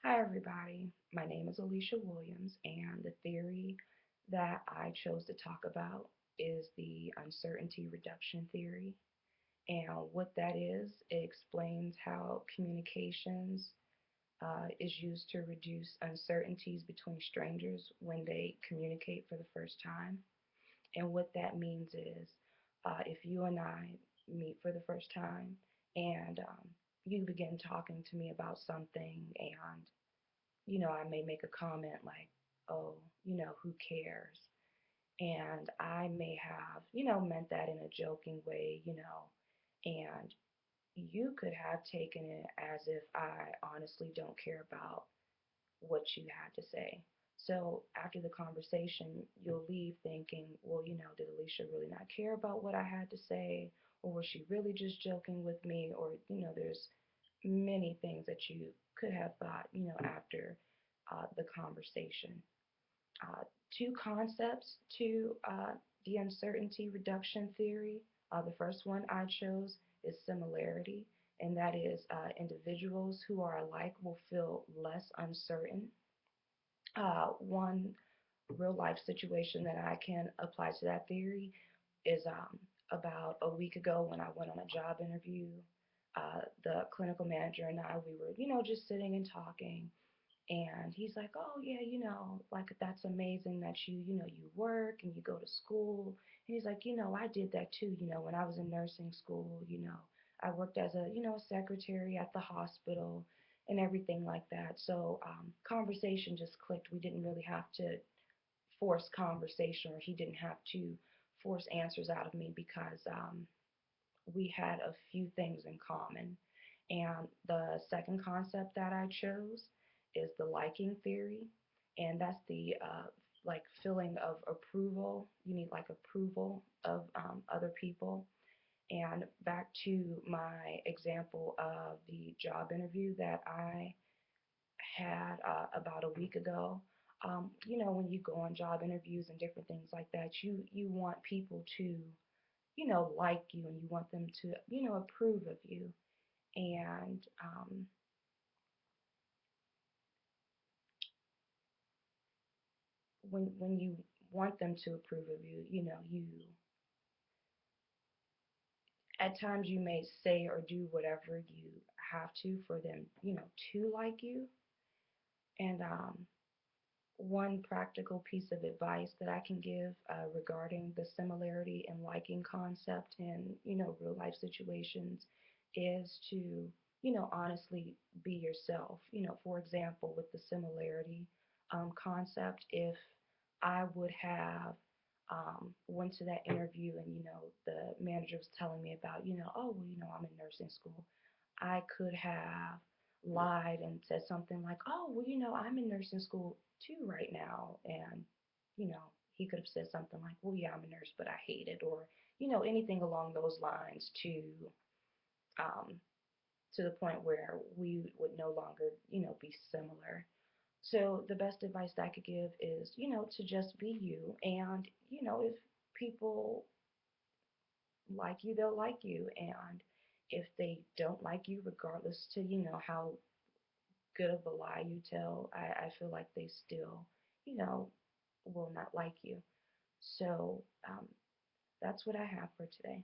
Hi, everybody. My name is Alicia Williams, and the theory that I chose to talk about is the uncertainty reduction theory. And what that is, it explains how communications is used to reduce uncertainties between strangers when they communicate for the first time. And what that means is if you and I meet for the first time and you begin talking to me about something and I may make a comment like, oh, who cares? And I may have, meant that in a joking way, and you could have taken it as if I honestly don't care about what you had to say. So after the conversation, you'll leave thinking, well, did Alicia really not care about what I had to say? Or was she really just joking with me? Or, there's many things that you could have thought, after the conversation. Uh, Two concepts to the uncertainty reduction theory. The first one I chose is similarity, and that is individuals who are alike will feel less uncertain. One real life situation that I can apply to that theory is about a week ago when I went on a job interview. The clinical manager and I, we were, just sitting and talking. And he's like, oh, yeah, like that's amazing that you work and you go to school. And he's like, I did that too, when I was in nursing school, I worked as a, a secretary at the hospital and everything like that. So conversation just clicked. We didn't really have to force conversation, or he didn't have to force answers out of me because we had a few things in common. And the second concept that I chose is the liking theory, and that's the like feeling of approval. You need like approval of other people. And back to my example of the job interview that I had about a week ago. When you go on job interviews and different things like that, you want people to, like you, and you want them to, approve of you. And when you want them to approve of you, you at times you may say or do whatever you have to for them, to like you. And one practical piece of advice that I can give regarding the similarity and liking concept in real life situations is to honestly be yourself. For example, with the similarity concept, if I would have went to that interview and the manager was telling me about oh well I'm in nursing school, I could have lied and said something like, oh well I'm in nursing school too right now. And you know he could have said something like, well yeah I'm a nurse but I hate it, or anything along those lines um, to the point where we would no longer be similar. So the best advice that I could give is, to just be you. And, if people like you, they'll like you. And if they don't like you, regardless to, how good of a lie you tell, I feel like they still, you know, will not like you. So that's what I have for today.